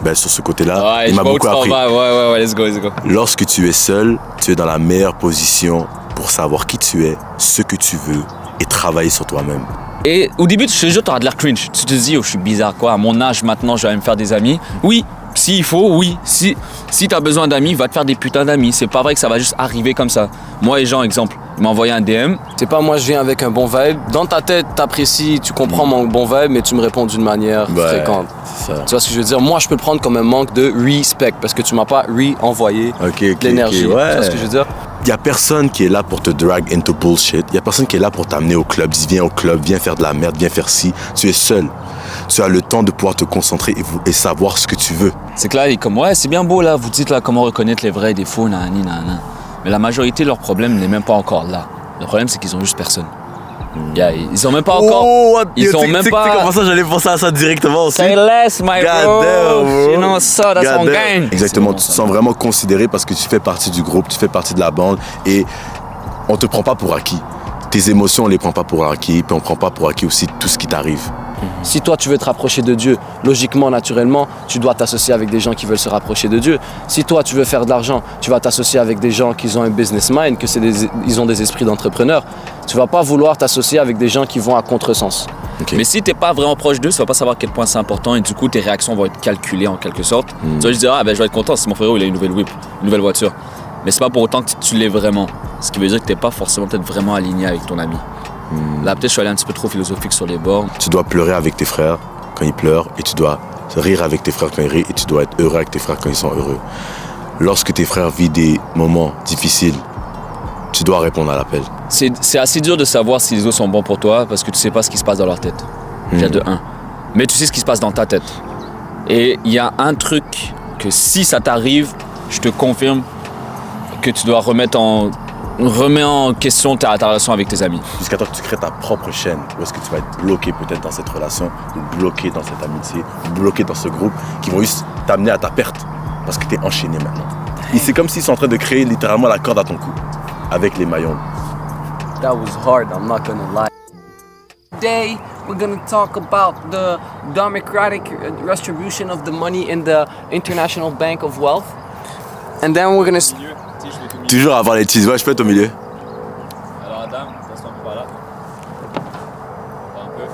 Ben, sur ce côté-là, Ouais, il m'a beaucoup appris. Ouais, let's go. Lorsque tu es seul, tu es dans la meilleure position pour savoir qui tu es, ce que tu veux et travailler sur toi-même. Et au début, je te jure, t'auras de l'air cringe. Tu te dis, oh, je suis bizarre, quoi. À mon âge, maintenant, je vais me faire des amis. Oui, s'il faut, oui. Si t'as besoin d'amis, va te faire des putains d'amis. C'est pas vrai que ça va juste arriver comme ça. Moi, les gens, exemple, ils m'ont envoyé un DM. C'est pas moi, je viens avec un bon vibe. Dans ta tête, t'apprécies, tu comprends mon bon vibe, mais tu me réponds d'une manière fréquente. Ça. Tu vois ce que je veux dire? Moi, je peux le prendre comme un manque de respect parce que tu m'as pas envoyé l'énergie. Ouais. Tu vois ce que je veux dire? Il y a personne qui est là pour te drag into bullshit. Il y a personne qui est là pour t'amener au club. Dis, viens au club, viens faire de la merde, viens faire ci. Tu es seul. Tu as le temps de pouvoir te concentrer et savoir ce que tu veux. C'est que là, il est comme, ouais, c'est bien beau, là. Vous dites, là, comment reconnaître les vrais et des faux, nanani. Mais la majorité de leurs problèmes n'est même pas encore là. Le problème, c'est qu'ils ont juste personne. Ils ont même pas encore. Ils ont même pas. Comment ça, j'allais penser à ça directement aussi. Say less, my bro. You know, ça, that's on gang. Exactement, tu te sens vraiment considéré parce que tu fais partie du groupe, tu fais partie de la bande et on te prend pas pour acquis. Tes émotions, on les prend pas pour acquis, puis on prend pas pour acquis aussi tout ce qui t'arrive. Si toi, tu veux te rapprocher de Dieu, logiquement, naturellement, tu dois t'associer avec des gens qui veulent se rapprocher de Dieu. Si toi, tu veux faire de l'argent, tu vas t'associer avec des gens qui ont un business mind, ils ont des esprits d'entrepreneurs. Tu vas pas vouloir t'associer avec des gens qui vont à contresens. Okay. Mais si t'es pas vraiment proche d'eux, tu vas pas savoir à quel point c'est important et du coup, tes réactions vont être calculées en quelque sorte. Tu vas juste dire, je vais être content si mon frérot il a une nouvelle whip, une nouvelle voiture. Mais c'est pas pour autant que tu l'es vraiment. Ce qui veut dire que t'es pas forcément peut-être vraiment aligné avec ton ami. Là, peut-être je suis allé un petit peu trop philosophique sur les bords. Tu dois pleurer avec tes frères quand ils pleurent et tu dois rire avec tes frères quand ils rient et tu dois être heureux avec tes frères quand ils sont heureux. Lorsque tes frères vivent des moments difficiles, tu dois répondre à l'appel. C'est assez dur de savoir si les autres sont bons pour toi parce que tu sais pas ce qui se passe dans leur tête. Déjà de un. Mais tu sais ce qui se passe dans ta tête. Et il y a un truc que si ça t'arrive, je te confirme que tu dois remets en question ta relation avec tes amis. Jusqu'à temps que tu crées ta propre chaîne, où est-ce que tu vas être bloqué peut-être dans cette relation, ou bloqué dans cette amitié, ou bloqué dans ce groupe, qui vont juste t'amener à ta perte, parce que tu es enchaîné maintenant. Et c'est comme s'ils sont en train de créer littéralement la corde à ton cou, avec les maillons. That was hard, I'm not gonna lie. Today, we're gonna talk about the democratic redistribution of the money in the International Bank of Wealth. And then we're gonna... Toujours avoir les teases, ouais, je peux être au milieu. Alors Adam, passe-toi un peu par là. Un peu.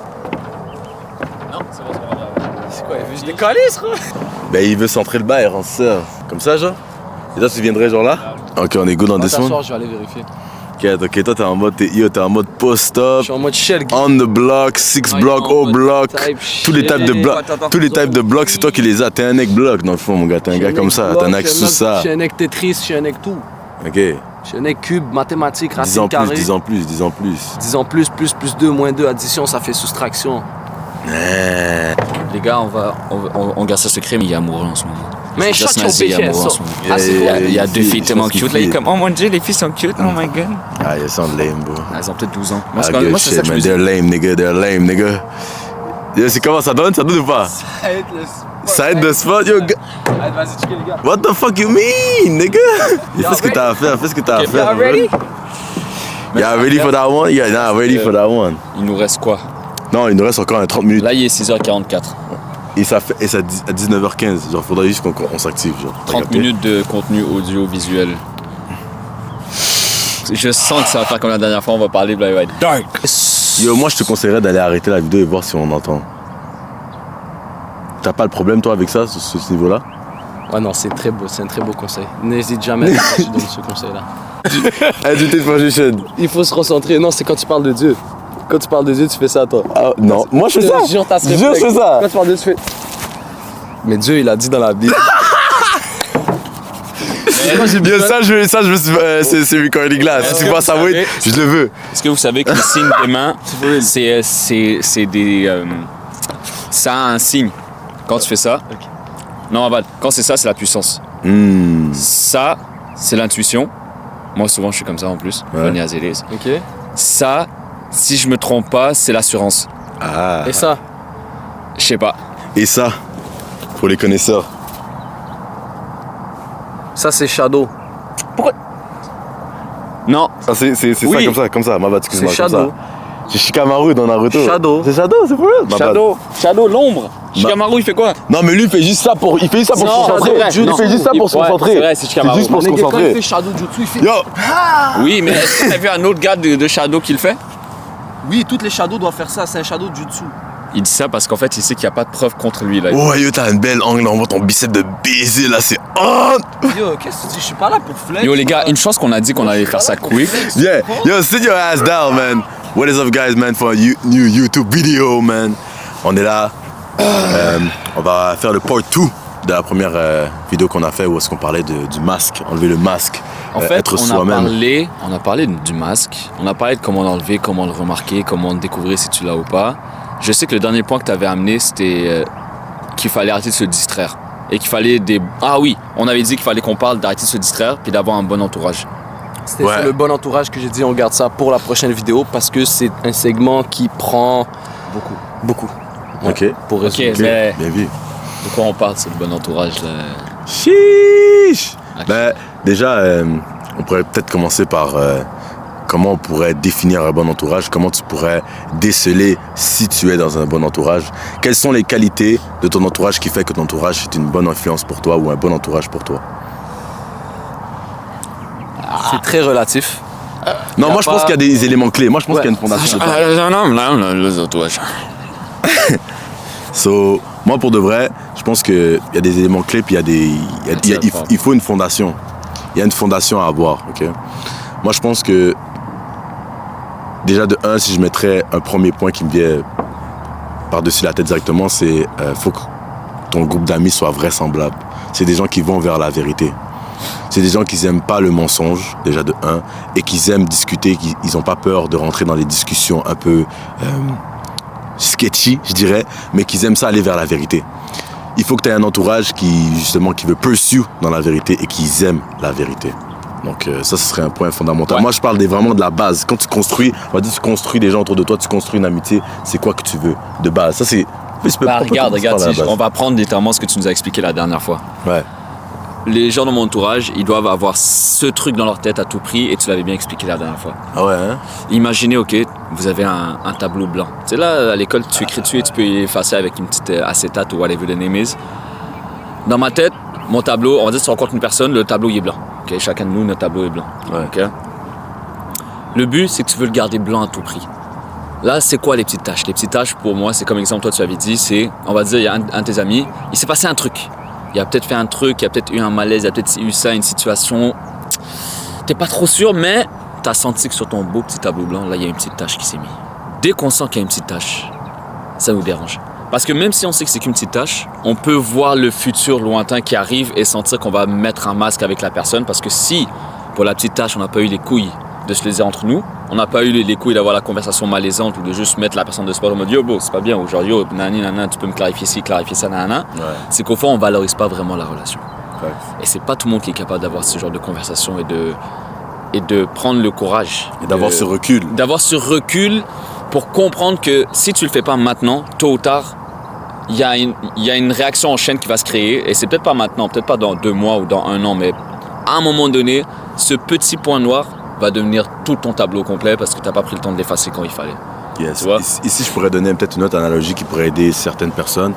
Non, c'est bon, c'est pas grave. C'est quoi, il veut juste décoller, ce gars? Ben, il veut centrer le bail, en ça. Comme ça, genre. Et toi, tu viendrais genre là? Ok, on est good on this one. Je vais aller vérifier. Ok, toi, t'es en mode post-up. Je suis en mode shell. On the block, 6 block, O block. Tous les types de blocs. Tous les types de blocs, c'est toi qui les as. T'es un neck block dans le fond, mon gars. T'es un gars comme ça. T'es un ex sous ça. Je suis un neck Tetris, je suis un neck tout. Ok. Je suis un neck cube, mathématiques, racine carrée. 10 ans plus. 10 ans plus, 2, moins 2, addition, ça fait soustraction. Les gars, on garde ça secret, mais il est amoureux en ce moment. Mais Just shut your Nazi, bitch il est amoureux en ass ce moment. up. Il y a deux filles tellement cute. Là, il est comme, oh mon dieu, les filles sont cute, oh my god. Ah, ils sont lame, bro. Elles ont peut-être 12 ans. Moi, Good c'est ça shit, que je me man. dis. They're lame, nigga. They're lame, nigga. Yo, c'est comment ça donne? Ça donne ou pas? Ça aide le spot, yo. Allez, vas-y, checker les gars. What the fuck you mean, nigga? Fais ce que t'as à faire, fais ce que t'as à faire. Y'all ready? Yeah, ready for that one? Yeah, nah, ready for that one. Il nous reste quoi? Non, il nous reste encore 30 minutes. Là, il est 6h44. Et ça fait à 19h15. Genre, faudrait juste qu'on s'active. Genre. 30 minutes de contenu audiovisuel. Je sens que ça va faire comme la dernière fois, on va parler, là, il va être dark. Yo, moi, je te conseillerais d'aller arrêter la vidéo et voir si on entend. T'as pas le problème, toi, avec ça, ce niveau-là? Ouais, non, c'est très beau, c'est un très beau conseil. N'hésite jamais à te donner ce conseil-là. Agitate position. Il faut se concentrer. Non, c'est quand tu parles de Dieu. Quand tu parles de Dieu, tu fais ça, toi. Ah, non, moi, je fais ça. Jure, t'as ce Je réflexe. fais ça. Quand tu parles de Dieu, tu fais... Mais Dieu, il a dit dans la Bible. Yo, ça, c'est recording là. Si tu vois ça, oui, je le veux. Est-ce que vous savez que le signe des mains, c'est des... ça a un signe. Quand tu fais ça... Non, quand c'est ça, c'est la puissance. Ça, c'est l'intuition. Moi, souvent, je suis comme ça en plus. Ouais. Ok. Ça, si je me trompe pas, c'est l'assurance. Ah. Et ça? Je sais pas. Et ça, pour les connaisseurs. Ça, c'est Shadow. Non. Ah, c'est Oui. ça, comme ça. Ma bad, excuse-moi. C'est comme Shadow. ça. C'est Shikamaru dans Naruto. Shadow. C'est Shadow, c'est pour eux. Shadow, l'ombre. Shikamaru, il fait quoi? Non, mais lui, il fait juste ça pour se concentrer. Il fait juste ça pour se concentrer. C'est vrai, c'est Shikamaru. juste pour se Quand il concentrer. fait Shadow Jutsu, il fait... Yo, Oui, mais est-ce que t'as vu un autre gars de Shadow qui le fait? Oui, toutes les Shadows doivent faire ça, c'est un Shadow Jutsu. Il dit ça parce qu'en fait, il sait qu'il n'y a pas de preuve contre lui. Là. oh, yo, t'as une belle angle, on voit ton bicep de baiser là, c'est. Oh! Yo, qu'est-ce que tu dis? Je suis pas là pour flex. Yo les gars, une chance qu'on a dit qu'on allait faire ça quick. Yeah, yo, sit your ass down, man. What is up, guys, man, for a new YouTube video, man. On est là. On va faire le part 2 de la première vidéo qu'on a fait où est-ce qu'on parlait du masque, enlever le masque, En fait, être on soi-même. a parlé du masque, on a parlé de comment l'enlever, comment le remarquer, comment découvrir si tu l'as ou pas. Je sais que le dernier point que tu avais amené, c'était qu'il fallait arrêter de se distraire. Et qu'il fallait des... Ah oui, on avait dit qu'il fallait qu'on parle d'arrêter de se distraire puis d'avoir un bon entourage. C'était Ouais. sur le bon entourage que j'ai dit on garde ça pour la prochaine vidéo parce que c'est un segment qui prend beaucoup. Ouais, Ok. Pour résumer. Ok, mais Bien vu. de quoi on parle, c'est le bon entourage là? Chiche! Ok. Ben, déjà, on pourrait peut-être commencer par comment on pourrait définir un bon entourage, comment tu pourrais déceler si tu es dans un bon entourage. Quelles sont les qualités de ton entourage qui fait que ton entourage est une bonne influence pour toi ou un bon entourage pour toi? C'est très relatif. Non, Y a moi je pense pas- qu'il y a des éléments clés. Moi je pense Ouais. qu'il y a une fondation. de base. Les entourages. So, moi pour de vrai, je pense qu'il y a des éléments clés puis il faut une fondation. Il y a une fondation à avoir, ok? Moi je pense que déjà de un, si je mettrais un premier point qui me vient par-dessus la tête directement, c'est faut que ton groupe d'amis soit vraisemblable. C'est des gens qui vont vers la vérité. C'est des gens qui n'aiment pas le mensonge, déjà de un, et qui aiment discuter, ils n'ont pas peur de rentrer dans des discussions un peu sketchy, je dirais, mais qui aiment ça aller vers la vérité. Il faut que tu aies un entourage qui veut pursue dans la vérité et qui aime la vérité. Donc ça, ce serait un point fondamental. Ouais. Moi, je parle vraiment de la base. Quand tu construis, on va dire, tu construis des gens autour de toi, tu construis une amitié, c'est quoi que tu veux de base. Ça, c'est... Bah, regarde, par la si base. on va prendre littéralement ce que tu nous as expliqué la dernière fois. Ouais. Les gens dans mon entourage, ils doivent avoir ce truc dans leur tête à tout prix et tu l'avais bien expliqué la dernière fois. Ah ouais, hein? Imaginez, ok, vous avez un tableau blanc. Tu sais, là, à l'école, tu écris dessus et tu peux y effacer avec une petite acétate ou whatever the name is. Dans ma tête, mon tableau, on va dire que tu rencontres une personne, le tableau il est blanc. Ok, chacun de nous, notre tableau est blanc. Ouais. Ok. Le but, c'est que tu veux le garder blanc à tout prix. Là, c'est quoi les petites tâches? Les petites tâches, pour moi, c'est comme exemple, toi, tu avais dit, c'est, on va dire, il y a un de tes amis, il s'est passé un truc. Il a peut-être fait un truc, il a peut-être eu un malaise, il a peut-être eu ça, une situation. T'es pas trop sûr, mais t'as senti que sur ton beau petit tableau blanc, là, il y a une petite tache qui s'est mise. Dès qu'on sent qu'il y a une petite tache, ça nous dérange. Parce que même si on sait que c'est qu'une petite tache, on peut voir le futur lointain qui arrive et sentir qu'on va mettre un masque avec la personne. Parce que si, pour la petite tache, on n'a pas eu les couilles de se les dire entre nous, on n'a pas eu les couilles d'avoir la conversation malaisante ou de juste mettre la personne de sport en mode yo, bro, c'est pas bien, ou genre yo, nani, nana, tu peux me clarifier ci, clarifier ça, nana. Ouais. C'est qu'au fond, on valorise pas vraiment la relation. Ouais. Et c'est pas tout le monde qui est capable d'avoir ce genre de conversation et de prendre le courage. Et d'avoir de- ce recul. D'avoir ce recul pour comprendre que si tu le fais pas maintenant, tôt ou tard, il y a une réaction en chaîne qui va se créer. Et c'est peut-être pas maintenant, peut-être pas dans 2 mois ou dans 1 an, mais à un moment donné, ce petit point noir va devenir tout ton tableau complet parce que tu n'as pas pris le temps de l'effacer quand il fallait. Yes. Tu vois? Ici, je pourrais donner peut-être une autre analogie qui pourrait aider certaines personnes.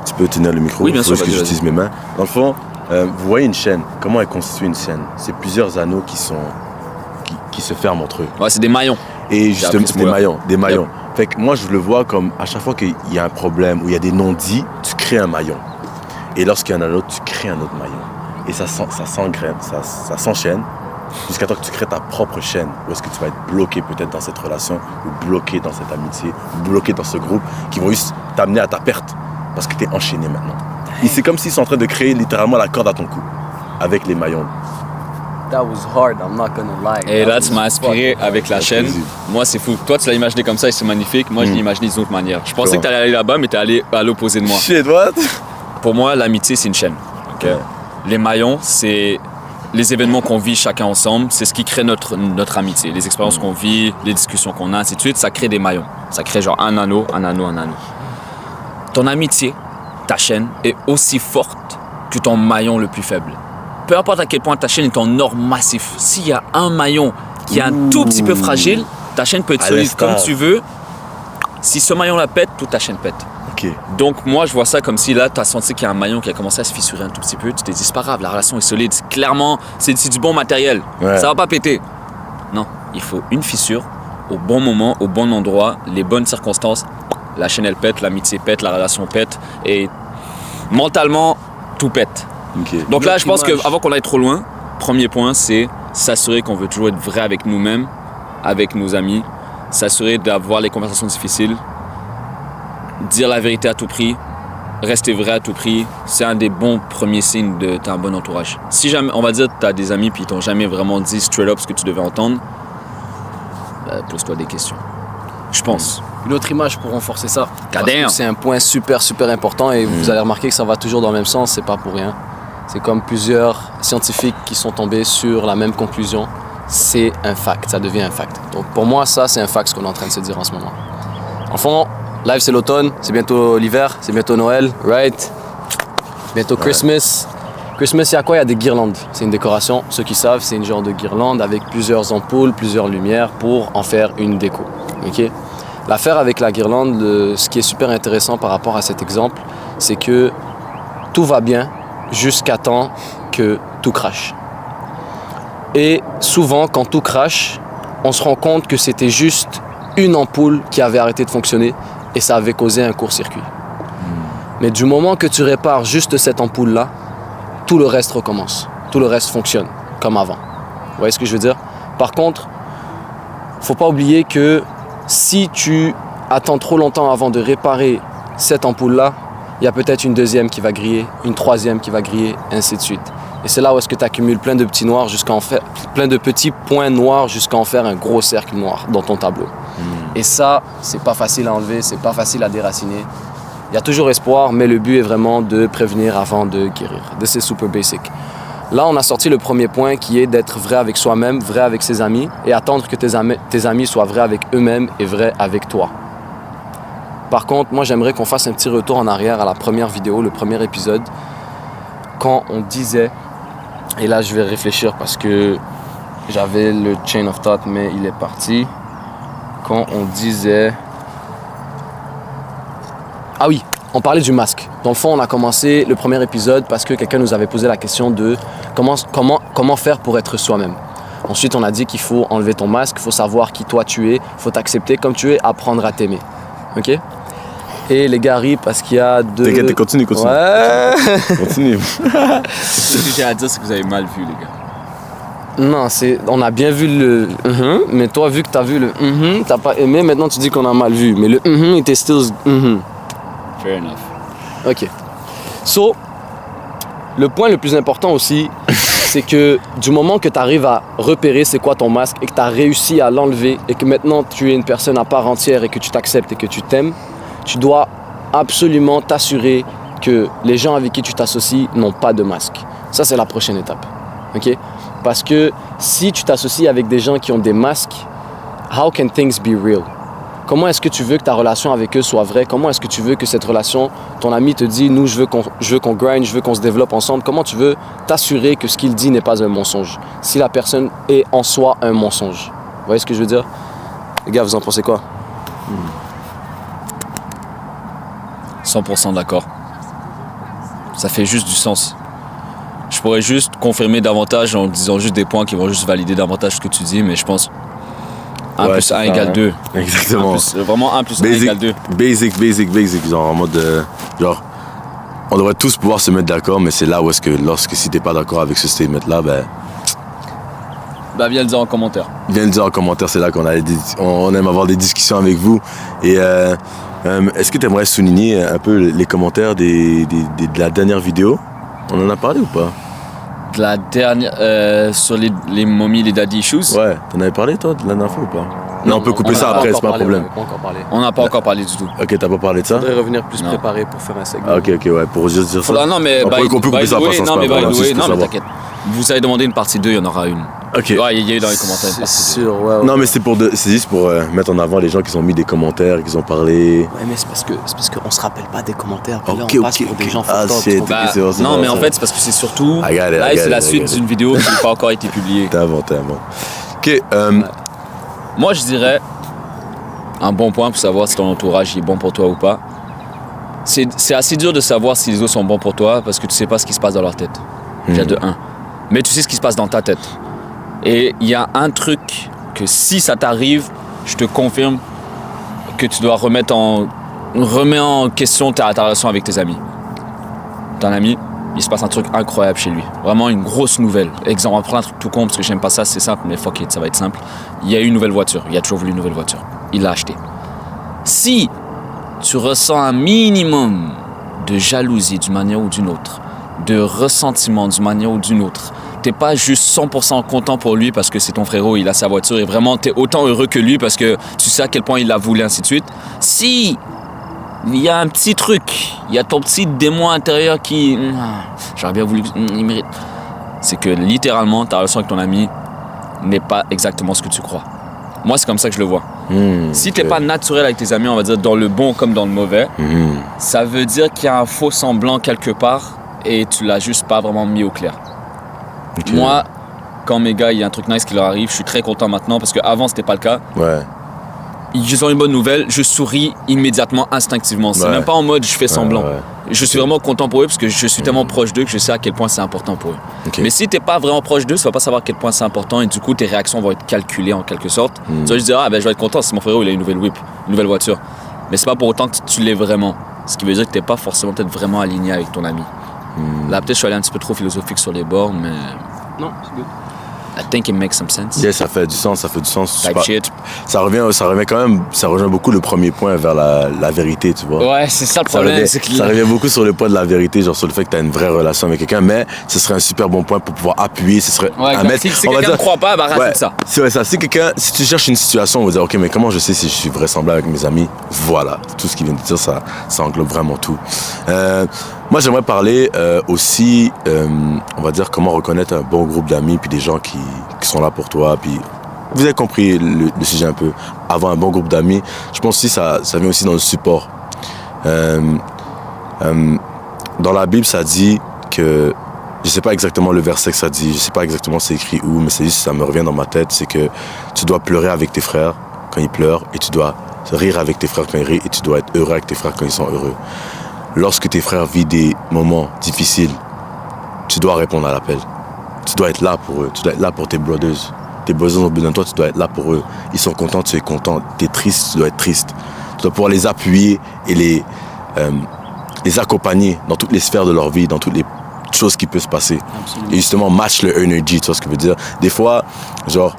Tu peux tenir le micro, Oui, bien il faut sûr, juste que vas-y, j'utilise mes mains. Dans le fond, vous voyez une chaîne. Comment est constituée une chaîne? C'est plusieurs anneaux qui se ferment entre eux. Ouais, c'est des maillons. Et justement, appris ce c'est mot-là. des maillons. Fait que moi, je le vois comme à chaque fois qu'il y a un problème ou il y a des non-dits, tu crées un maillon. Et lorsqu'il y en a un autre, tu crées un autre maillon. Et ça s'engraine, ça s'enchaîne jusqu'à temps que tu crées ta propre chaîne. Où est-ce que tu vas être bloqué peut-être dans cette relation ou bloqué dans cette amitié, ou bloqué dans ce groupe qui vont juste t'amener à ta perte parce que tu es enchaîné maintenant. Et c'est comme s'ils sont en train de créer littéralement la corde à ton cou avec les maillons. That was hard, I'm not gonna lie. Et That là, was tu m'as inspiré avec la chaîne. plaisir. Moi, c'est fou. Toi, tu l'as imaginé comme ça et c'est magnifique. Moi, je l'ai imaginé d'une autre manière. Je pensais Comment? que tu allais aller là-bas, mais tu es allé à l'opposé de moi. Shit, what? Pour moi, l'amitié, c'est une chaîne. ok? Ouais. Les maillons, c'est les événements qu'on vit chacun ensemble. C'est ce qui crée notre amitié. Les expériences qu'on vit, les discussions qu'on a, ainsi de suite, ça crée des maillons. Ça crée genre un anneau, un anneau, un anneau. Ton amitié, ta chaîne, est aussi forte que ton maillon le plus faible. Peu importe à quel point ta chaîne est en or massif. S'il y a un maillon qui est un tout petit peu fragile, ta chaîne peut être À solide l'instar. comme tu veux. Si ce maillon la pète, toute ta chaîne pète. Ok. Ok. Donc moi je vois ça comme si là tu as senti qu'il y a un maillon qui a commencé à se fissurer un tout petit peu. Tu t'es dit c'est pas grave, la relation est solide. Clairement, c'est du bon matériel. Ouais. Ça va pas péter. Non, il faut une fissure au bon moment, au bon endroit, les bonnes circonstances. La chaîne elle pète, l'amitié pète, la relation pète et mentalement tout pète. Ok. Donc là je pense image. qu'avant qu'on aille trop loin, premier point c'est s'assurer qu'on veut toujours être vrai avec nous-mêmes, avec nos amis, s'assurer d'avoir les conversations difficiles, dire la vérité à tout prix, rester vrai à tout prix, c'est un des bons premiers signes de t'as un bon entourage. Si jamais, on va dire que t'as des amis puis ils t'ont jamais vraiment dit straight up ce que tu devais entendre, pose-toi des questions. Je pense. Une autre image pour renforcer ça. Parce Goddamn. que c'est un point super important et vous allez remarquer que ça va toujours dans le même sens, c'est pas pour rien. C'est comme plusieurs scientifiques qui sont tombés sur la même conclusion. C'est un fact, ça devient un fact. Donc pour moi, ça, c'est un fact ce qu'on est en train de se dire en ce moment. En fond, live, c'est l'automne, c'est bientôt l'hiver, c'est bientôt Noël, right? Bientôt Christmas. Christmas, il y a quoi? Il y a des guirlandes. C'est une décoration. Ceux qui savent, c'est une genre de guirlande avec plusieurs ampoules, plusieurs lumières pour en faire une déco. Ok? L'affaire avec la guirlande, ce qui est super intéressant par rapport à cet exemple, c'est que tout va bien jusqu'à temps que tout crache. Et souvent, quand tout crache, on se rend compte que c'était juste une ampoule qui avait arrêté de fonctionner et ça avait causé un court-circuit. Mais du moment que tu répares juste cette ampoule-là, tout le reste recommence. Tout le reste fonctionne comme avant. Vous voyez ce que je veux dire? Par contre, faut pas oublier que si tu attends trop longtemps avant de réparer cette ampoule-là, il y a peut-être une deuxième qui va griller, une troisième qui va griller, ainsi de suite. Et c'est là où est-ce que tu accumules plein de petits noirs jusqu'à en faire, plein de petits points noirs jusqu'à en faire un gros cercle noir dans ton tableau. Et ça, c'est pas facile à enlever, c'est pas facile à déraciner. Il y a toujours espoir, mais le but est vraiment de prévenir avant de guérir. This is super basic. Là, on a sorti le premier point qui est d'être vrai avec soi-même, vrai avec ses amis et attendre que tes amis soient vrais avec eux-mêmes et vrais avec toi. Par contre, moi, j'aimerais qu'on fasse un petit retour en arrière à la première vidéo, le premier épisode, quand on disait, et là, je vais réfléchir parce que j'avais le chain of thought, mais il est parti. Quand on disait... Ah oui, on parlait du masque. Dans le fond, on a commencé le premier épisode parce que quelqu'un nous avait posé la question de comment faire pour être soi-même. Ensuite, on a dit qu'il faut enlever ton masque, il faut savoir qui toi tu es, il faut t'accepter comme tu es, apprendre à t'aimer. Ok? Et les gars rient parce qu'il y a deux... T'inquiète, continue. Ouais. Continue. Ce que j'ai à dire, c'est que vous avez mal vu, les gars. Non, on a bien vu le mais toi, vu que t'as vu le t'as pas aimé, maintenant tu dis qu'on a mal vu. Mais le il était still Fair enough. Ok. So, le point le plus important aussi, c'est que du moment que tu arrives à repérer c'est quoi ton masque et que tu as réussi à l'enlever et que maintenant tu es une personne à part entière et que tu t'acceptes et que tu t'aimes, tu dois absolument t'assurer que les gens avec qui tu t'associes n'ont pas de masque. Ça, c'est la prochaine étape. Ok? Parce que si tu t'associes avec des gens qui ont des masques, how can things be real? Comment est-ce que tu veux que ta relation avec eux soit vraie? Comment est-ce que tu veux que cette relation, ton ami te dit, nous, je veux qu'on grind, je veux qu'on se développe ensemble. Comment tu veux t'assurer que ce qu'il dit n'est pas un mensonge? Si la personne est en soi un mensonge. Vous voyez ce que je veux dire? Les gars, vous en pensez quoi? 100% d'accord. Ça fait juste du sens. Je pourrais juste confirmer davantage en disant juste des points qui vont juste valider davantage ce que tu dis, mais je pense 1 Ouais, plus c'est 1 ça, égale hein. 2. Exactement. Vraiment 1 plus 1 égale 2. Basic, genre en mode genre on devrait tous pouvoir se mettre d'accord, mais c'est là où est-ce que si t'es pas d'accord avec ce statement là, ben Bah viens le dire en commentaire. viens le dire en commentaire, c'est là on aime avoir des discussions avec vous. Et est-ce que tu aimerais souligner un peu les commentaires de la dernière vidéo? On en a parlé ou pas? De la dernière, sur les momies, les daddy issues, Ouais, t'en avais parlé toi de la dernière fois ou pas? Non, on peut couper n'a ça pas après, encore c'est pas un parlé, problème. on n'a pas encore parlé. on n'a pas encore parlé du tout. Ok, t'as pas parlé de ça? Il faudrait revenir plus Non. préparé pour faire un segment. Ah, ok, ouais, pour juste dire ça. Non mais On peut couper ça après, ça, non c'est mais pas by grave, the c'est way, juste pour non mais savoir. t'inquiète. Vous avez demandé une partie 2, il y en aura une. Ok. Ouais, il y a eu dans les commentaires une C'est partie 2. sûr, ouais. Non, mais c'est juste pour mettre en avant les gens qui ont mis des commentaires, qui ont parlé. Ouais, mais c'est parce qu'on se rappelle pas des commentaires. Puis là, Ok, on passe ok, pour des ok. gens Ah, fucked up, shit. tu comprends? Bah, c'est vrai, c'est non vrai, mais c'est en vrai. fait c'est parce que c'est surtout I got it, là I got c'est la it, I suite got it. d'une vidéo qui n'a pas encore été publiée. T'as avant. Ok, Moi je dirais un bon point pour savoir si ton entourage est bon pour toi ou pas. c'est assez dur de savoir si les autres sont bons pour toi parce que tu sais pas ce qui se passe dans leur tête. Déjà de 1. Mais tu sais ce qui se passe dans ta tête. Et il y a un truc que si ça t'arrive, je te confirme que tu dois remettre en question ta relation avec tes amis. Ton ami, il se passe un truc incroyable chez lui. Vraiment une grosse nouvelle. Exemple, on va prendre un truc tout con parce que j'aime pas ça, c'est simple, mais fuck it, ça va être simple. Il y a eu une nouvelle voiture. Il a toujours voulu une nouvelle voiture. Il l'a achetée. Si tu ressens un minimum de jalousie d'une manière ou d'une autre, de ressentiment d'une manière ou d'une autre, t'es pas juste 100% content pour lui parce que c'est ton frérot, il a sa voiture et vraiment t'es autant heureux que lui parce que tu sais à quel point il l'a voulu, ainsi de suite. Si il y a un petit truc, il y a ton petit démon intérieur qui... j'aurais bien voulu... il mérite. C'est que littéralement, ta relation avec ton ami n'est pas exactement ce que tu crois. Moi, c'est comme ça que je le vois. Si t'es pas naturel avec tes amis, on va dire dans le bon comme dans le mauvais, ça veut dire qu'il y a un faux semblant quelque part et tu l'as juste pas vraiment mis au clair. Okay. Moi, quand mes gars, il y a un truc nice qui leur arrive, je suis très content maintenant parce qu'avant, c'était pas le cas. Ouais. Ils ont une bonne nouvelle, je souris immédiatement, instinctivement. C'est même pas en mode je fais semblant. Je suis vraiment content pour eux parce que je suis tellement proche d'eux que je sais à quel point c'est important pour eux. Okay. Mais si t'es pas vraiment proche d'eux, tu vas pas savoir à quel point c'est important et du coup tes réactions vont être calculées en quelque sorte. Tu vas juste dire je vais être content si mon frérot il a une nouvelle whip, une nouvelle voiture. Mais c'est pas pour autant que tu l'es vraiment. Ce qui veut dire que t'es pas forcément peut-être vraiment aligné avec ton ami. Là peut-être je suis allé un petit peu trop philosophique sur les bords, mais... Non, c'est good. I think it makes some sense. Yeah, ça fait du sens. Type shit. Ça revient quand même, ça rejoint beaucoup le premier point vers la vérité, tu vois. Ouais, c'est ça le problème. Ça revient beaucoup sur le point de la vérité, genre sur le fait que tu as une vraie relation avec quelqu'un, mais ce serait un super bon point pour pouvoir appuyer, ce serait à mettre... Si quelqu'un ne croit pas, rate ça. C'est vrai ça. Si tu cherches une situation, on va dire, ok, mais comment je sais si je suis vraisemblable avec mes amis? Voilà, tout ce qu'il vient de dire, ça englobe vraiment tout. Moi, j'aimerais parler aussi, on va dire, comment reconnaître un bon groupe d'amis, puis des gens qui sont là pour toi. Puis vous avez compris le sujet un peu. Avoir un bon groupe d'amis, je pense aussi ça vient aussi dans le support. Dans la Bible, ça dit que, je sais pas exactement le verset que ça dit, je sais pas exactement c'est écrit où, mais c'est juste ça me revient dans ma tête, c'est que tu dois pleurer avec tes frères quand ils pleurent, et tu dois rire avec tes frères quand ils rient, et tu dois être heureux avec tes frères quand ils sont heureux. Lorsque tes frères vivent des moments difficiles, tu dois répondre à l'appel. Tu dois être là pour eux. Tu dois être là pour tes brothers. Tes brothers ont besoin de toi, tu dois être là pour eux. Ils sont contents, tu es content. Tu es triste, tu dois être triste. Tu dois pouvoir les appuyer et les accompagner dans toutes les sphères de leur vie, dans toutes les choses qui peuvent se passer. Absolument. Et justement, match le energy, tu vois ce que je veux dire. Des fois, genre,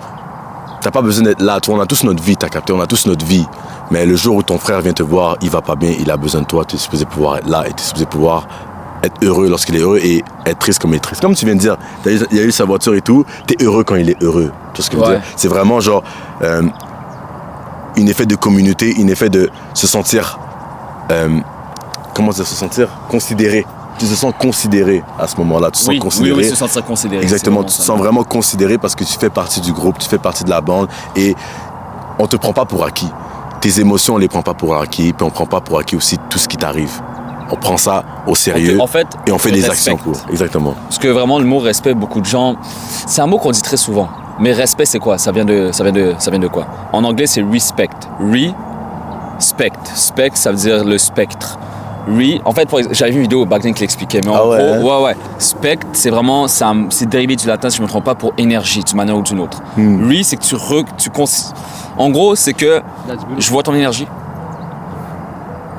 t'as pas besoin d'être là. On a tous notre vie, t'as capté, on a tous notre vie. Mais le jour où ton frère vient te voir, il va pas bien, il a besoin de toi, tu es supposé pouvoir être là et tu es supposé pouvoir être heureux lorsqu'il est heureux et être triste comme il est triste. Comme tu viens de dire, il a eu sa voiture et tout, tu es heureux quand il est heureux. Tu vois ce que je veux dire? C'est vraiment genre un effet de communauté, un effet de se sentir, comment dire, se sentir considéré. Tu te sens considéré à ce moment-là, tu te sens considéré. Oui, se sentir considéré. Exactement, tu te sens vraiment considéré parce que tu fais partie du groupe, tu fais partie de la bande et on te prend pas pour acquis. Tes émotions, on les prend pas pour acquis, puis on prend pas pour acquis aussi tout ce qui t'arrive. On prend ça au sérieux et on fait des actions pour. Exactement. Parce que vraiment, le mot respect, beaucoup de gens, c'est un mot qu'on dit très souvent. Mais respect, c'est quoi? Ça vient de quoi? En anglais, c'est respect. Respect. Spect, ça veut dire le spectre. En fait, j'avais vu une vidéo back then qui l'expliquait, mais en gros, spect, c'est vraiment, c'est dérivé du latin, si je ne me trompe pas, pour énergie, d'une manière ou d'une autre. C'est que en gros, c'est que je vois ton énergie,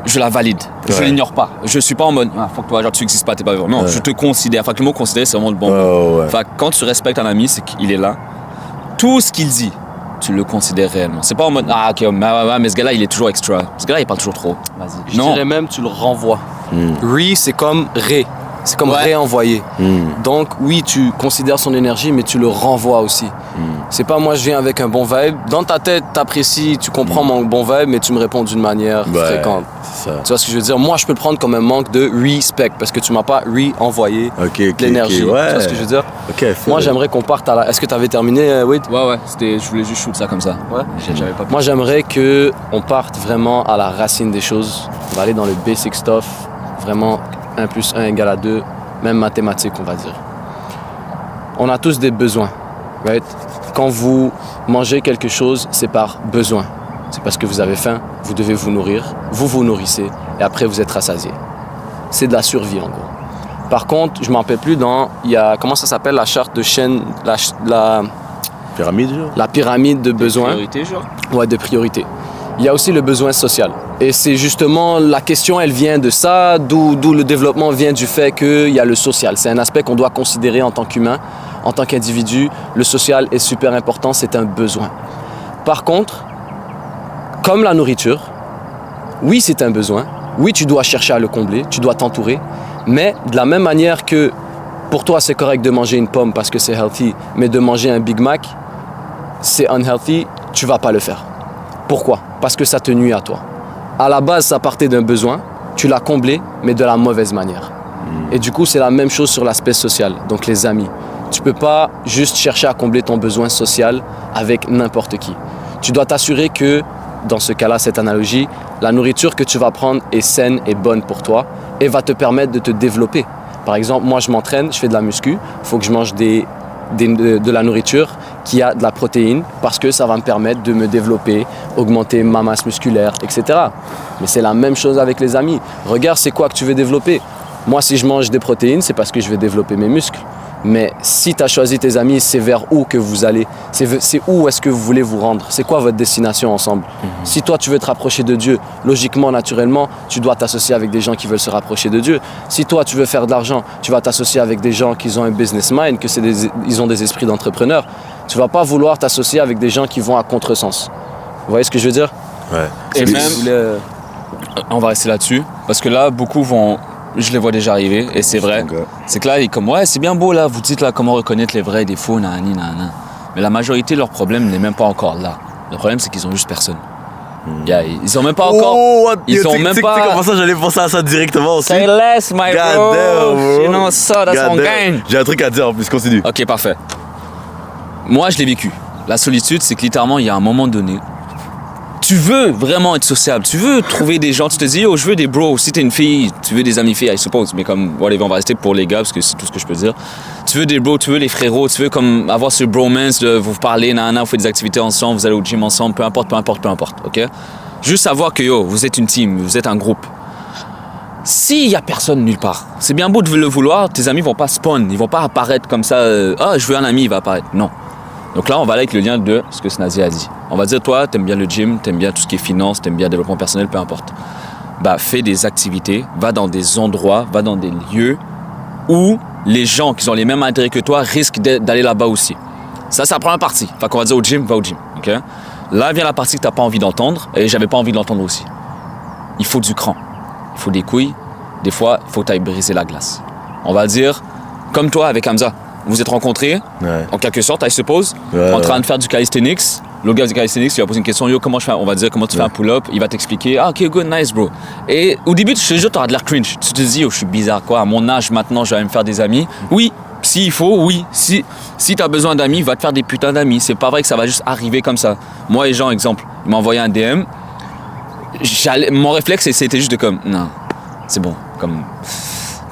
je la valide, je l'ignore pas. Je suis pas en mode, fuck toi, genre tu n'existes pas, t'es pas vivant. Non, je te considère. Enfin, le mot considérer, c'est vraiment le bon mot. Enfin, quand tu respectes un ami, c'est qu'il est là. Tout ce qu'il dit, tu le considères réellement. C'est pas en mode, mais ce gars-là, il est toujours extra. Ce gars-là, il parle toujours trop. Vas-y. Je dirais même, tu le renvoies. C'est comme c'est comme réenvoyer. Donc oui, tu considères son énergie, mais tu le renvoies aussi. C'est pas moi je viens avec un bon vibe. Dans ta tête, t'apprécies, tu comprends mon bon vibe, mais tu me réponds d'une manière fréquente. Ça. Tu vois ce que je veux dire? Moi, je peux le prendre comme un manque de respect parce que tu m'as pas renvoyé l'énergie. Tu vois ce que je veux dire? Moi, j'aimerais qu'on parte à la... Est-ce que tu avais terminé, Wade? Ouais. Je voulais juste shoot ça comme ça. J'avais pas... Moi, j'aimerais qu'on parte vraiment à la racine des choses. On va aller dans le basic stuff. Vraiment, 1 + 1 = 2. Même mathématiques, on va dire. On a tous des besoins. Right? Quand vous mangez quelque chose, c'est par besoin. C'est parce que vous avez faim, vous devez vous nourrir, vous vous nourrissez et après vous êtes rassasié. C'est de la survie en gros. Par contre, je ne m'en rappelle plus comment ça s'appelle la charte de chaîne, Pyramide, genre? la pyramide de besoins. Priorité, genre. Ouais, de priorité. Il y a aussi le besoin social. Et c'est justement, la question, elle vient de ça, d'où le développement vient du fait qu'il y a le social. C'est un aspect qu'on doit considérer en tant qu'humain, en tant qu'individu. Le social est super important, c'est un besoin. Par contre, comme la nourriture, oui, c'est un besoin. Oui, tu dois chercher à le combler, tu dois t'entourer. Mais de la même manière que pour toi, c'est correct de manger une pomme parce que c'est healthy, mais de manger un Big Mac, c'est unhealthy, tu vas pas le faire. Pourquoi? Parce que ça te nuit à toi. À la base, ça partait d'un besoin, tu l'as comblé, mais de la mauvaise manière. Et du coup, c'est la même chose sur l'aspect social, donc les amis. Tu peux pas juste chercher à combler ton besoin social avec n'importe qui. Tu dois t'assurer que, dans ce cas-là, cette analogie, la nourriture que tu vas prendre est saine et bonne pour toi et va te permettre de te développer. Par exemple, moi, je m'entraîne, je fais de la muscu, il faut que je mange de la nourriture qui a de la protéine parce que ça va me permettre de me développer, augmenter ma masse musculaire, etc. Mais c'est la même chose avec les amis. Regarde, c'est quoi que tu veux développer? Moi, si je mange des protéines, c'est parce que je vais développer mes muscles. Mais si tu as choisi tes amis, c'est vers où que vous allez? C'est où est-ce que vous voulez vous rendre? C'est quoi votre destination ensemble? Si toi, tu veux te rapprocher de Dieu, logiquement, naturellement, tu dois t'associer avec des gens qui veulent se rapprocher de Dieu. Si toi, tu veux faire de l'argent, tu vas t'associer avec des gens qui ont un business mind, ils ont des esprits d'entrepreneurs. Tu vas pas vouloir t'associer avec des gens qui vont à contresens. Vous voyez ce que je veux dire? Ouais. Et même, on va rester là-dessus, parce que là, beaucoup vont... Je les vois déjà arriver, et c'est vrai. C'est que là, ils sont comme, ouais, c'est bien beau, là, vous dites là comment reconnaître les vrais et des faux, nanani, nanana. Mais la majorité de leurs problèmes n'est même pas encore là. Le problème, c'est qu'ils ont juste personne. Ils ont même pas encore... Ils ont même pas... Tu sais comment ça, j'allais penser à ça directement aussi. Say less, my God bro. damn, bro. You know, ça, that's on game. J'ai un truc à dire en plus, continue. Ok, parfait. Moi, je l'ai vécu. La solitude, c'est que littéralement, il y a un moment donné, tu veux vraiment être sociable, tu veux trouver des gens, tu te dis, yo, je veux des bros. Si t'es une fille, tu veux des amis filles, I suppose. Mais comme, whatever, on va rester pour les gars, parce que c'est tout ce que je peux dire. Tu veux des bros, tu veux les frérots, tu veux comme avoir ce bromance de vous parler, nanana, vous faites des activités ensemble, vous allez au gym ensemble, peu importe, ok? Juste savoir que, yo, vous êtes une team, vous êtes un groupe. S'il y a personne nulle part, c'est bien beau de le vouloir, tes amis vont pas spawn, ils vont pas apparaître comme ça, ah, je veux un ami, il va apparaître. Non. Donc là, on va aller avec le lien de ce que Snazi a dit. On va dire, toi, t'aimes bien le gym, t'aimes bien tout ce qui est finance, t'aimes bien le développement personnel, peu importe. Bah, fais des activités, va dans des endroits, va dans des lieux où les gens qui ont les mêmes intérêts que toi risquent d'aller là-bas aussi. Ça prend la partie. Fait qu'on va dire au gym, va au gym. Okay? Là vient la partie que t'as pas envie d'entendre, et j'avais pas envie de l'entendre aussi. Il faut du cran. Il faut des couilles. Des fois, il faut que tu ailles briser la glace. On va dire, comme toi avec Hamza. Vous êtes rencontrés, en quelque sorte, I suppose, en train de faire du calisthenics. Le gars du calisthenics, il va poser une question, yo, comment je fais? On va dire, comment tu fais un pull-up? Il va t'expliquer, ah, ok, good, nice, bro. Et au début, je te jure, tu auras de l'air cringe. Tu te dis, yo, je suis bizarre, quoi. À mon âge, maintenant, je vais me faire des amis. Oui, s'il faut, oui. Si tu as besoin d'amis, va te faire des putains d'amis. C'est pas vrai que ça va juste arriver comme ça. Moi, les gens, exemple, ils m'ont envoyé un DM. Mon réflexe, c'était juste de comme, non, c'est bon, comme...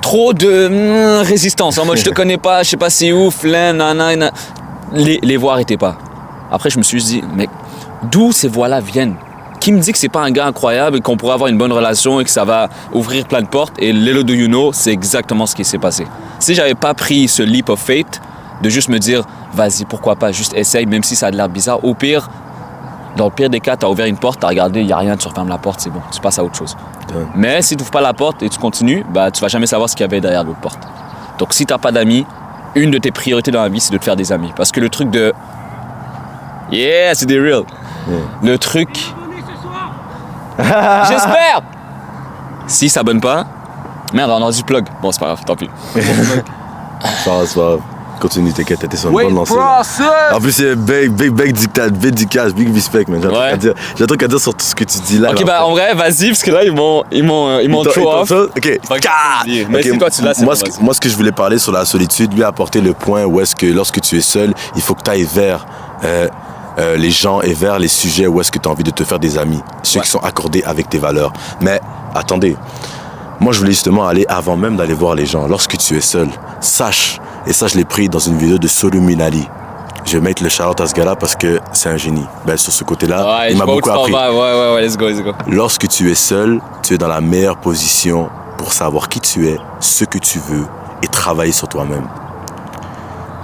Trop de résistance, en mode je te connais pas, je sais pas c'est ouf, nanana. Les voix arrêtaient pas. Après je me suis dit, mec, d'où ces voix-là viennent? Qui me dit que c'est pas un gars incroyable et qu'on pourrait avoir une bonne relation et que ça va ouvrir plein de portes? Et Little do you know, c'est exactement ce qui s'est passé. Si j'avais pas pris ce leap of faith, de juste me dire, vas-y, pourquoi pas, juste essaye, même si ça a de l'air bizarre, au pire, dans le pire des cas, tu as ouvert une porte, tu as regardé, il n'y a rien, tu refermes la porte, c'est bon, tu passes à autre chose. Ouais. Mais si tu n'ouvres pas la porte et tu continues, bah, tu vas jamais savoir ce qu'il y avait derrière l'autre porte. Donc si tu n'as pas d'amis, une de tes priorités dans la vie, c'est de te faire des amis. Parce que le truc de... Yeah, c'est des real. Le truc... J'espère. Si ça abonne pas... Merde, on a du plug. Bon, c'est pas grave, tant pis. C'est pas grave. Continue, t'inquiète, t'es sur une bonne lancée. En plus, c'est big dictat, big respect, man. J'ai un truc à dire sur tout ce que tu dis là. Ok, bah en vrai, vas-y, parce que là, ils m'ont throw off. Ok. Mais c'est toi, tu l'as, c'est moi, ce que je voulais parler sur la solitude, lui apporter le point où est-ce que lorsque tu es seul, il faut que tu ailles vers les gens et vers les sujets où est-ce que tu as envie de te faire des amis. Ceux qui sont accordés avec tes valeurs. Mais attendez, moi, je voulais justement aller avant même d'aller voir les gens. Lorsque tu es seul, sache, et ça, je l'ai pris dans une vidéo de Soluminali. Je vais mettre le shout-out à ce gars-là parce que c'est un génie. Ben, sur ce côté-là, il m'a beaucoup appris. Ouais, let's go. Lorsque tu es seul, tu es dans la meilleure position pour savoir qui tu es, ce que tu veux et travailler sur toi-même.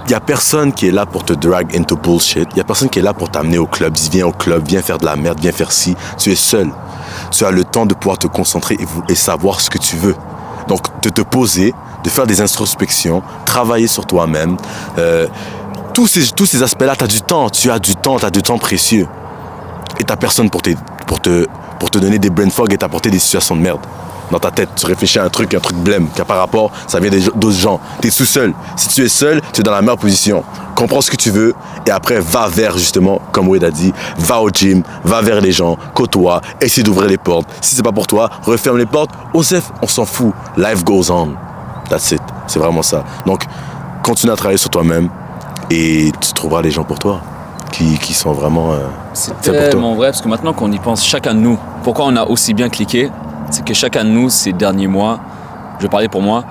Il n'y a personne qui est là pour te drag into bullshit. Il n'y a personne qui est là pour t'amener au club. Dis, viens au club, viens faire de la merde, viens faire ci. Tu es seul. Tu as le temps de pouvoir te concentrer et savoir ce que tu veux. Donc, de te poser, de faire des introspections, travailler sur toi-même. Tous ces aspects-là, tu as du temps. Tu as du temps précieux. Et tu n'as personne pour te donner des brain fog et t'apporter des situations de merde. Dans ta tête, tu réfléchis à un truc blême, qui a par rapport, ça vient d'autres gens. Tu es tout seul. Si tu es seul, tu es dans la meilleure position. Comprends ce que tu veux et après, va vers, justement, comme Wade a dit, va au gym, va vers les gens, côtoie, essaie d'ouvrir les portes. Si c'est pas pour toi, referme les portes. Osef, on s'en fout. Life goes on. That's it. C'est vraiment ça. Donc, continue à travailler sur toi-même et tu trouveras les gens pour toi qui sont vraiment c'est tellement vrai, parce que maintenant qu'on y pense, chacun de nous, pourquoi on a aussi bien cliqué, c'est que chacun de nous, ces derniers mois, je vais parler pour moi,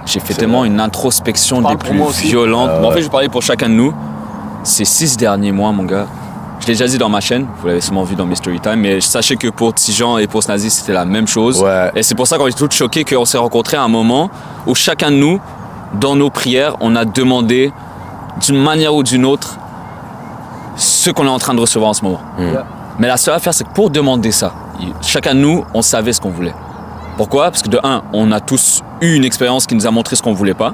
j'ai fait tellement une introspection des plus violentes. En fait, je vais parler pour chacun de nous. Ces 6 derniers mois, mon gars, je l'ai déjà dit dans ma chaîne, vous l'avez sûrement vu dans mes story time, mais sachez que pour Tijan et pour Snazi, c'était la même chose. Ouais. Et c'est pour ça qu'on est tous choqués qu'on s'est rencontrés à un moment où chacun de nous, dans nos prières, on a demandé d'une manière ou d'une autre ce qu'on est en train de recevoir en ce moment. Mais la seule affaire, c'est que pour demander ça, chacun de nous, on savait ce qu'on voulait. Pourquoi? Parce que de un, on a tous eu une expérience qui nous a montré ce qu'on voulait pas.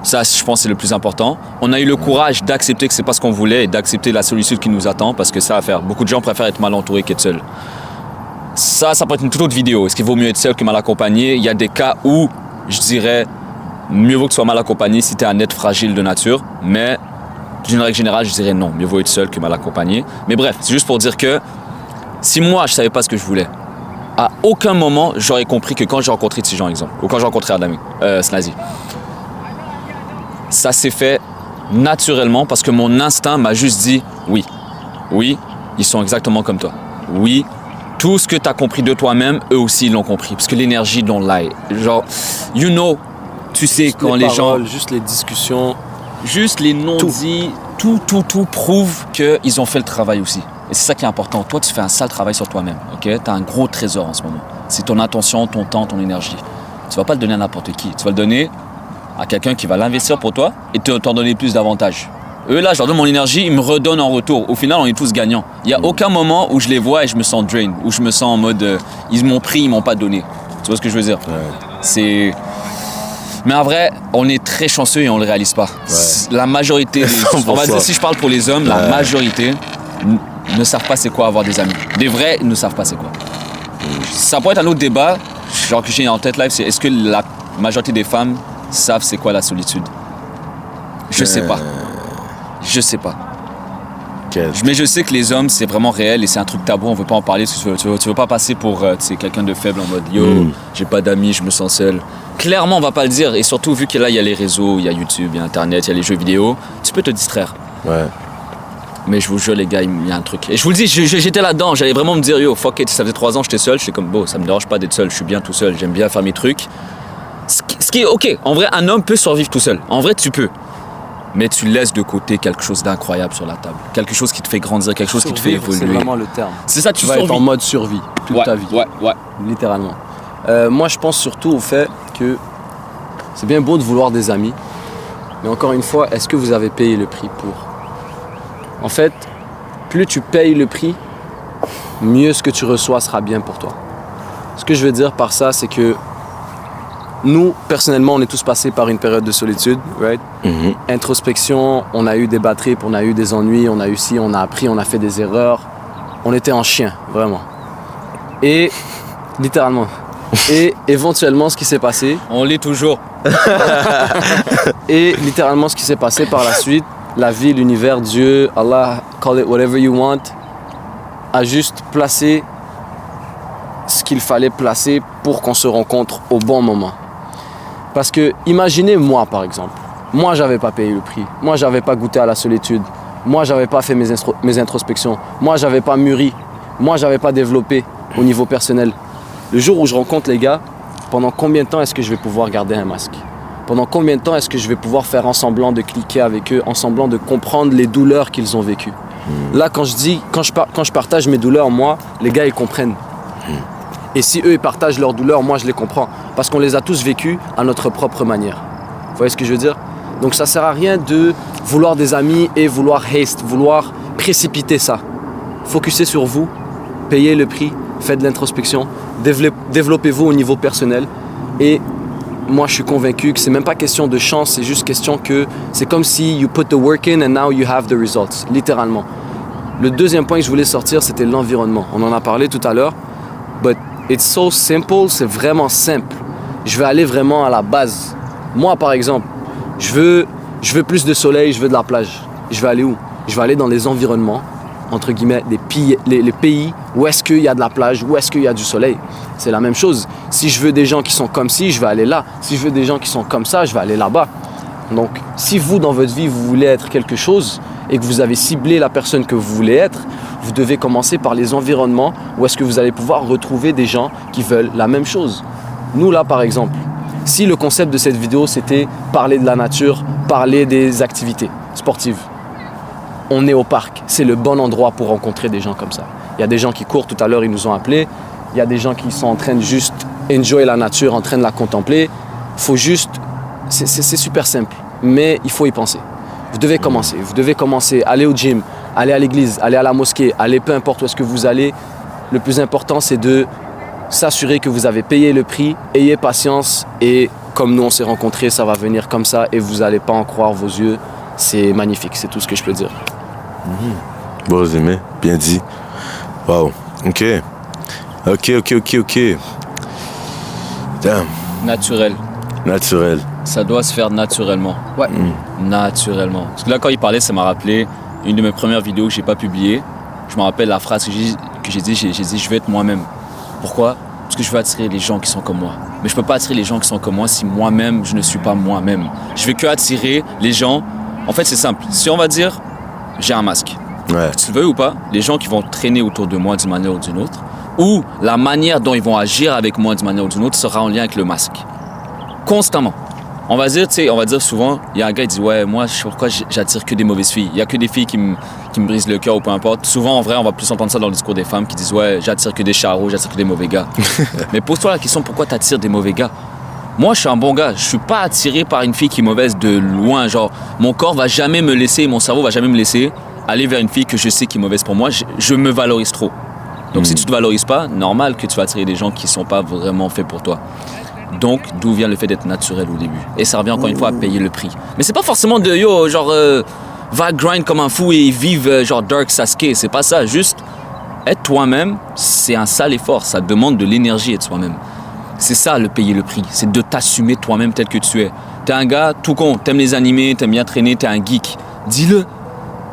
Ça, je pense, c'est le plus important. On a eu le courage d'accepter que c'est pas ce qu'on voulait et d'accepter la solitude qui nous attend, parce que ça va faire. Beaucoup de gens préfèrent être mal entourés qu'être seuls. Ça peut être une toute autre vidéo. Est-ce qu'il vaut mieux être seul que mal accompagné? Il y a des cas où, je dirais, mieux vaut que tu sois mal accompagné si tu es un être fragile de nature, mais d'une règle générale, je dirais non, mieux vaut être seul que mal accompagné. Mais bref, c'est juste pour dire que si moi, je savais pas ce que je voulais, à aucun moment, j'aurais compris que quand j'ai rencontré Tijan, exemple, ou quand j'ai rencontré Adami, Snazi, ça s'est fait naturellement parce que mon instinct m'a juste dit oui, ils sont exactement comme toi. Oui, tout ce que tu as compris de toi-même, eux aussi, ils l'ont compris. Parce que l'énergie don't lie. Genre, tu sais, juste quand les paroles, gens... Juste les discussions. Juste les non-dits, tout prouve qu'ils ont fait le travail aussi. Et c'est ça qui est important. Toi, tu fais un sale travail sur toi-même. Okay? Tu as un gros trésor en ce moment. C'est ton attention, ton temps, ton énergie. Tu ne vas pas le donner à n'importe qui. Tu vas le donner à quelqu'un qui va l'investir pour toi et t'en donner plus d'avantages. Eux, là, je leur donne mon énergie, ils me redonnent en retour. Au final, on est tous gagnants. Il n'y a aucun moment où je les vois et je me sens drain, où je me sens en mode ils m'ont pris, ils m'ont pas donné. Tu vois ce que je veux dire? Ouais. Mais en vrai, on est très chanceux et on le réalise pas. Ouais. La majorité, on va dire si je parle pour les hommes, la majorité ne savent pas c'est quoi avoir des amis. Des vrais ne savent pas c'est quoi. Ça pourrait être un autre débat, genre que j'ai en tête live, c'est est-ce que la majorité des femmes savent c'est quoi la solitude? Je sais pas. Je sais pas. Mais je sais que les hommes, c'est vraiment réel et c'est un truc tabou, on veut pas en parler parce que tu veux pas passer pour quelqu'un de faible en mode j'ai pas d'amis, je me sens seul. Clairement, on va pas le dire, et surtout vu que là, il y a les réseaux, il y a YouTube, il y a Internet, il y a les jeux vidéo, tu peux te distraire. Ouais. Mais je vous jure, les gars, il y a un truc. Et je vous le dis, j'étais là-dedans, j'allais vraiment me dire, fuck it, ça faisait 3 ans, j'étais seul, j'étais comme, ça me dérange pas d'être seul, je suis bien tout seul, j'aime bien faire mes trucs. Ce qui est ok, en vrai, un homme peut survivre tout seul, en vrai, tu peux. Mais tu laisses de côté quelque chose d'incroyable sur la table. Quelque chose qui te fait grandir, quelque chose qui te fait évoluer. C'est vraiment le terme. C'est ça, tu vas être en mode survie toute ta vie. Ouais. Littéralement. Moi, je pense surtout au fait que c'est bien beau de vouloir des amis, mais encore une fois, est-ce que vous avez payé le prix pour? En fait, plus tu payes le prix, mieux ce que tu reçois sera bien pour toi. Ce que je veux dire par ça, c'est que nous, personnellement, on est tous passés par une période de solitude, right? Mm-hmm. Introspection, on a eu des bad trips, on a eu des ennuis, on a eu ci, on a appris, on a fait des erreurs. On était en chien, vraiment. Et, littéralement. Et éventuellement, ce qui s'est passé... On l'est toujours. Et littéralement, ce qui s'est passé par la suite, la vie, l'univers, Dieu, Allah, call it whatever you want, a juste placé ce qu'il fallait placer pour qu'on se rencontre au bon moment. Parce que, imaginez moi, par exemple. Moi, j'avais pas payé le prix. Moi, j'avais pas goûté à la solitude. Moi, j'avais pas fait mes introspections. Moi, j'avais pas mûri. Moi, j'avais pas développé au niveau personnel. Le jour où je rencontre les gars, pendant combien de temps est-ce que je vais pouvoir garder un masque? Pendant combien de temps est-ce que je vais pouvoir faire en semblant de cliquer avec eux, en semblant de comprendre les douleurs qu'ils ont vécues? Là, quand je partage mes douleurs, moi, les gars, ils comprennent. Et si eux, ils partagent leur douleur, moi, je les comprends. Parce qu'on les a tous vécus à notre propre manière. Vous voyez ce que je veux dire? Donc ça sert à rien de vouloir des amis et vouloir vouloir précipiter ça. Focussez sur vous, payez le prix, faites de l'introspection, développez-vous au niveau personnel. Et moi, je suis convaincu que c'est même pas question de chance, c'est juste question que c'est comme si you put the work in and now you have the results, littéralement. Le deuxième point que je voulais sortir, c'était l'environnement. On en a parlé tout à l'heure, but it's so simple, c'est vraiment simple. Je vais aller vraiment à la base. Moi, par exemple, je veux plus de soleil, je veux de la plage. Je vais aller où? Je vais aller dans les environnements, entre guillemets, les pays où est-ce qu'il y a de la plage, où est-ce qu'il y a du soleil. C'est la même chose. Si je veux des gens qui sont comme ci, je vais aller là. Si je veux des gens qui sont comme ça, je vais aller là-bas. Donc, si vous, dans votre vie, vous voulez être quelque chose et que vous avez ciblé la personne que vous voulez être, vous devez commencer par les environnements où est-ce que vous allez pouvoir retrouver des gens qui veulent la même chose. Nous, là, par exemple, si le concept de cette vidéo, c'était parler de la nature, parler des activités sportives, on est au parc. C'est le bon endroit pour rencontrer des gens comme ça. Il y a des gens qui courent, tout à l'heure, ils nous ont appelés. Il y a des gens qui sont en train de juste enjoy la nature, en train de la contempler. Faut juste... C'est super simple, mais il faut y penser. Vous devez commencer. Aller au gym, aller à l'église, aller à la mosquée, aller peu importe où est-ce que vous allez. Le plus important, c'est de s'assurer que vous avez payé le prix, ayez patience et comme nous on s'est rencontrés, ça va venir comme ça et vous n'allez pas en croire vos yeux. C'est magnifique, c'est tout ce que je peux dire. Bon résumé, bien dit. Wow, ok. Damn. Naturel. Ça doit se faire naturellement. Ouais. Naturellement. Parce que là, quand il parlait, ça m'a rappelé une de mes premières vidéos que j'ai pas publiée. Je me rappelle la phrase que j'ai dit, je vais être moi-même. Pourquoi? Parce que je veux attirer les gens qui sont comme moi. Mais je peux pas attirer les gens qui sont comme moi si moi-même, je ne suis pas moi-même. Je vais que attirer les gens. En fait, c'est simple. Si on va dire, j'ai un masque. Ouais. Tu veux ou pas, les gens qui vont traîner autour de moi d'une manière ou d'une autre, ou la manière dont ils vont agir avec moi d'une manière ou d'une autre sera en lien avec le masque. Constamment. On va dire souvent, il y a un gars qui dit « Ouais, moi, je sais pourquoi j'attire que des mauvaises filles. Il n'y a que des filles qui me brisent le cœur ou peu importe. » Souvent, en vrai, on va plus entendre ça dans le discours des femmes qui disent « Ouais, j'attire que des charros, j'attire que des mauvais gars. » Mais pose-toi la question, pourquoi tu attires des mauvais gars? Moi, je suis un bon gars. Je suis pas attiré par une fille qui est mauvaise de loin. Genre, mon corps va jamais me laisser, mon cerveau va jamais me laisser aller vers une fille que je sais qui est mauvaise pour moi. Je me valorise trop. Donc, si tu te valorises pas, normal que tu vas attirer des gens qui sont pas vraiment faits pour toi. Donc, d'où vient le fait d'être naturel au début. Et ça revient encore une fois à payer le prix. Mais c'est pas forcément de va grind comme un fou et vive genre Dark Sasuke. C'est pas ça. Juste être toi-même, c'est un sale effort. Ça demande de l'énergie être soi-même. C'est ça le payer le prix. C'est de t'assumer toi-même tel que tu es. T'es un gars tout con. T'aimes les animés, t'aimes bien traîner, t'es un geek. Dis-le.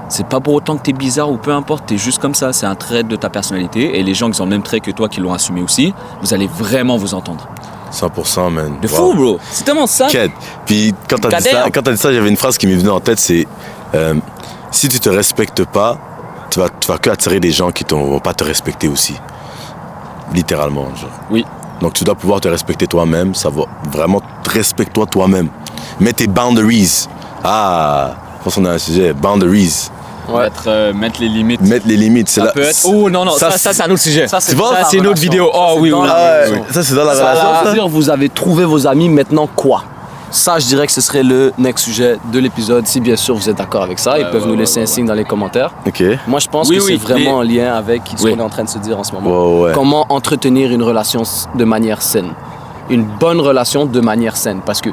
C'est pas pour autant que t'es bizarre ou peu importe. T'es juste comme ça. C'est un trait de ta personnalité. Et les gens qui ont le même trait que toi, qui l'ont assumé aussi, vous allez vraiment vous entendre. 100%, man. De fou, bro. C'est tellement ça. Puis quand t'as dit ça, j'avais une phrase qui m'est venue en tête, c'est si tu te respectes pas, tu vas que attirer des gens qui vont pas te respecter aussi. Littéralement, genre. Oui. Donc tu dois pouvoir te respecter toi-même, ça va vraiment respecte-toi toi-même. Mets tes boundaries. Ah, je pense qu'on a un sujet, boundaries. Ouais. Mettre les limites. Mettre les limites, c'est ça là. peut être... Oh non, ça c'est un autre sujet. Ça, c'est une autre vidéo. Oh oui, oui. Ça c'est dans la Ça relation. veut dire vous avez trouvé vos amis, maintenant quoi? Ça, je dirais que ce serait le next sujet de l'épisode, si bien sûr vous êtes d'accord avec ça. Ils peuvent nous laisser un signe dans les commentaires. Ok. Moi, je pense que c'est vraiment en lien avec ce qu'on est en train de se dire en ce moment. Ouais. Comment entretenir une relation de manière saine. Une bonne relation de manière saine. Parce que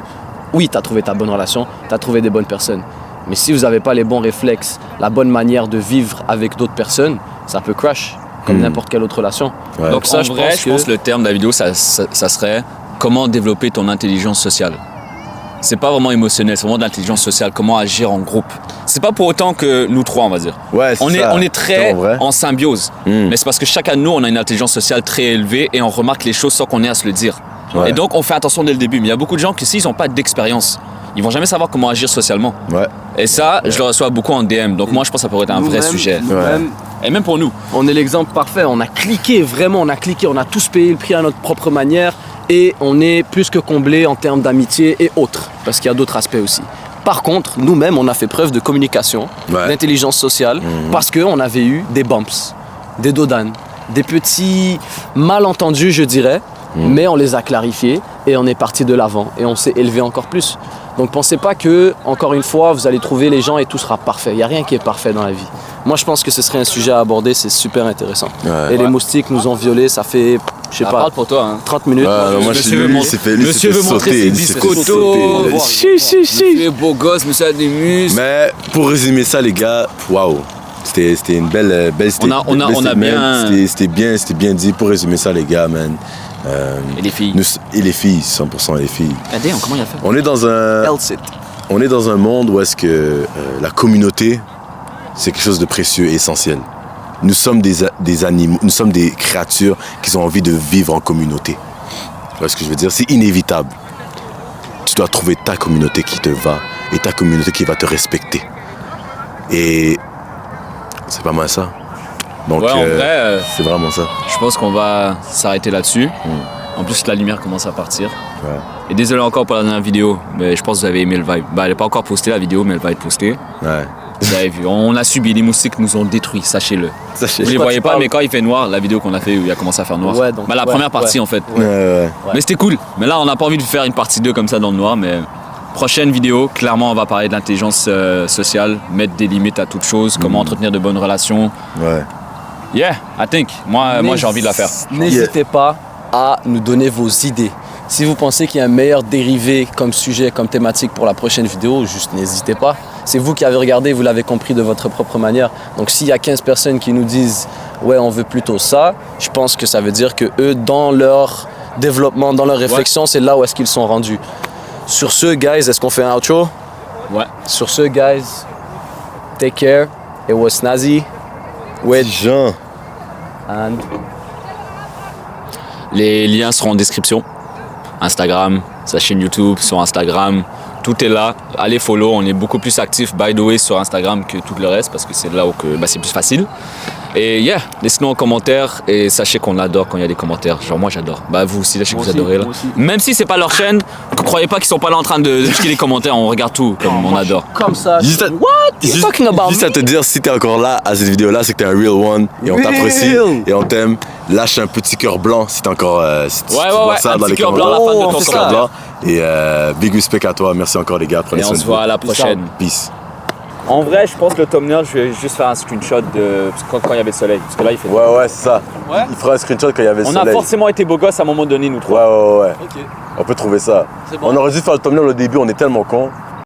oui, tu as trouvé ta bonne relation, tu as trouvé des bonnes personnes. Mais si vous n'avez pas les bons réflexes, la bonne manière de vivre avec d'autres personnes, ça peut crash, comme n'importe quelle autre relation. Ouais. Donc ça, je pense que le terme de la vidéo, ça serait comment développer ton intelligence sociale. C'est pas vraiment émotionnel, c'est vraiment de l'intelligence sociale, comment agir en groupe. C'est pas pour autant que nous trois, on va dire. Ouais, on est très en symbiose. Mais c'est parce que chacun de nous, on a une intelligence sociale très élevée et on remarque les choses sans qu'on ait à se le dire. Ouais. Et donc, on fait attention dès le début. Mais il y a beaucoup de gens qui, s'ils n'ont pas d'expérience, ils vont jamais savoir comment agir socialement. Ouais. Et ça, je le reçois beaucoup en DM. Donc moi, je pense que ça pourrait être un vrai sujet. Et même pour nous. On est l'exemple parfait. On a cliqué, vraiment, on a tous payé le prix à notre propre manière. Et on est plus que comblé en termes d'amitié et autres. Parce qu'il y a d'autres aspects aussi. Par contre, nous-mêmes, on a fait preuve de communication, d'intelligence sociale, parce qu'on avait eu des bumps, des dodanes, des petits malentendus, je dirais, mais on les a clarifiés et on est parti de l'avant et on s'est élevé encore plus. Donc pensez pas que, encore une fois, vous allez trouver les gens et tout sera parfait. Il n'y a rien qui est parfait dans la vie. Moi, je pense que ce serait un sujet à aborder, c'est super intéressant. Et les moustiques nous ont violés, ça fait, je sais pas, parle pour toi, hein. 30 minutes. Moi, Monsieur veut montrer ses biscottos. Monsieur est beau gosse, monsieur a des muscles. Mais pour résumer ça, les gars, waouh. C'était une belle c'était bien dit. Pour résumer ça, les gars, man. Et les filles. Et les filles, 100% les filles. Damn, comment il a fait? On est dans un monde où est-ce que la communauté, c'est quelque chose de précieux et essentiel. Nous sommes des animaux, nous sommes des créatures qui ont envie de vivre en communauté. Tu vois ce que je veux dire? C'est inévitable. Tu dois trouver ta communauté qui te va et ta communauté qui va te respecter. Et c'est pas mal ça. Donc, ouais, en vrai, c'est vraiment ça. Je pense qu'on va s'arrêter là-dessus. En plus, la lumière commence à partir. Ouais. Et désolé encore pour la dernière vidéo, mais je pense que vous avez aimé le vibe. Bah, elle n'est pas encore postée la vidéo, mais elle va être postée. Ouais. Vous avez vu, on a subi, les moustiques nous ont détruits, sachez-le. Vous les voyez pas, mais quand il fait noir, la vidéo qu'on a fait où il a commencé à faire noir. Ouais, donc, la première partie en fait. Ouais. Mais c'était cool. Mais là, on n'a pas envie de faire une partie 2 comme ça dans le noir, mais prochaine vidéo, clairement, on va parler de l'intelligence sociale, mettre des limites à toute chose, comment entretenir de bonnes relations. Ouais. Yeah, I think. Moi j'ai envie de la faire. N'hésitez pas à nous donner vos idées. Si vous pensez qu'il y a un meilleur dérivé comme sujet, comme thématique pour la prochaine vidéo, juste n'hésitez pas. C'est vous qui avez regardé, vous l'avez compris de votre propre manière. Donc s'il y a 15 personnes qui nous disent « ouais, on veut plutôt ça », je pense que ça veut dire que eux, dans leur développement, dans leur réflexion, c'est là où est-ce qu'ils sont rendus. Sur ce, guys, est-ce qu'on fait un outro? Ouais. Sur ce, guys, take care. It was Snazzy with Jean. and... Les liens seront en description. Instagram, sa chaîne YouTube, son Instagram, tout est là. Allez follow, on est beaucoup plus actifs by the way sur Instagram que tout le reste parce que c'est là où c'est plus facile. Et yeah, laissez-nous en commentaire et sachez qu'on adore quand il y a des commentaires. Genre moi j'adore. Bah vous aussi, là je sais que vous adorez là. Même si c'est pas leur chaîne, ne croyez pas qu'ils sont pas là en train de jeter les commentaires, on regarde tout comme on adore. Comme ça. Juste à, What? You're talking about juste à te dire, si t'es encore là à cette vidéo-là, c'est que t'es un real one et on t'apprécie et on t'aime. Lâche un petit cœur blanc si t'es encore si tu vois ça un dans petit les cœur commentaires. blanc à la fin de ton Petit cœur commentaire. blanc. Et big respect à toi. Merci encore les gars. Prenez Et on soin de se vous. voit à la prochaine. Peace. En vrai, je pense que le thumbnail, je vais juste faire un screenshot de quand il y avait le soleil. Parce que là, il fait. Ouais, c'est ça. Ouais. Il fera un screenshot quand il y avait le On soleil. a forcément été beaux gosses à un moment donné, nous trois. Ouais. Ok. On peut trouver ça. C'est bon. On aurait dû faire le thumbnail au début, on est tellement cons.